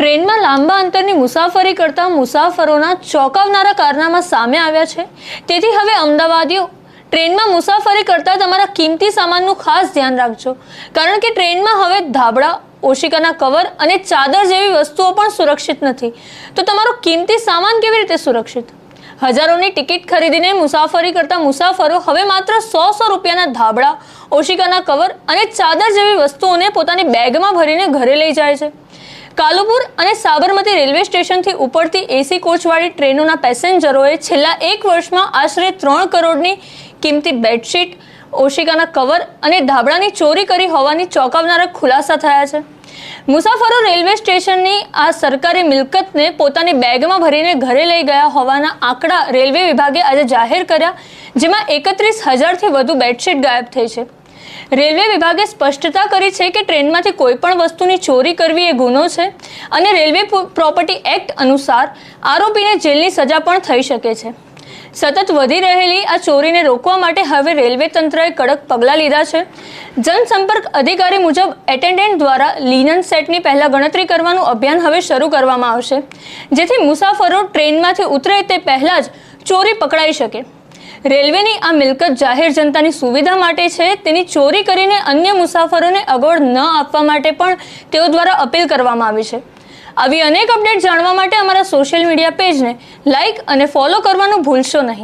ટ્રેનમાં લાંબા અંતરની મુસાફરી કરતા મુસાફરોના ચોંકાવનારા કારનામા સામે આવ્યા છે। તેથી હવે અમદાવાદીઓ ટ્રેનમાં મુસાફરી કરતા તમારા કિંમતી સામાનનું ખાસ ધ્યાન રાખજો, કારણ કે ટ્રેનમાં હવે ધાબળા, ઓશિકાના કવર અને ચાદર જેવી વસ્તુઓ પણ સુરક્ષિત નથી। તો તમારો કિંમતી સામાન કેવી રીતે સુરક્ષિત? હજારોની ટિકિટ ખરીદીને મુસાફરી કરતા મુસાફરો હવે માત્ર 100 રૂપિયાના ધાબળા, ઓશિકાના કવર અને ચાદર જેવી વસ્તુઓને પોતાની બેગમાં ભરીને ઘરે લઈ જાય છે। કાલુપુર અને સાબરમતી રેલવે સ્ટેશનથી ઉપડતી એસી કોચવાળી ટ્રેનોના પેસેન્જરોએ છેલ્લા 1 વર્ષમાં આશરે 3 કરોડની કિંમતી બેડશીટ, ઓશિકાના કવર અને ધાબળાની ચોરી કરી હોવાની ચોંકાવનારા ખુલાસા થયા છે। મુસાફરો રેલવે સ્ટેશનની આ સરકારી મિલકતને પોતાની બેગમાં ભરીને ઘરે લઈ ગયા હોવાના આંકડા રેલવે વિભાગે આજે જાહેર કર્યા, જેમાં 31,000થી વધુ બેડશીટ ગાયબ થઈ છે। રેલવે વિભાગે સ્પષ્ટતા કરી છે કે ટ્રેનમાંથી કોઈ પણ વસ્તુની ચોરી કરવી એ ગુનો છે અને રેલવે પ્રોપર્ટી એક્ટ અનુસાર આરોપીને જેલની સજા પણ થઈ શકે છે। સતત વધી રહેલી આ ચોરીને રોકવા માટે હવે રેલવે તંત્રએ કડક પગલાં લીધા છે। જનસંપર્ક અધિકારી મુજબ એટેન્ડન્ટ દ્વારા લિનન સેટની પહેલા ગણતરી કરવાનું અભિયાન હવે શરૂ કરવામાં આવશે, જેથી મુસાફરો ટ્રેનમાંથી ઉતરે તે પહેલા જ ચોરી પકડાઈ શકે। રેલવેની આ મિલકત જાહેર જનતાની સુવિધા માટે છે, તેની ચોરી કરીને અન્ય મુસાફરોને અગવડ ન આપવા માટે પણ તેઓ દ્વારા અપીલ કરવામાં આવી છે। આવી અનેક અપડેટ જાણવા માટે અમારા સોશિયલ મીડિયા પેજને લાઇક અને ફોલો કરવાનું ભૂલશો નહીં।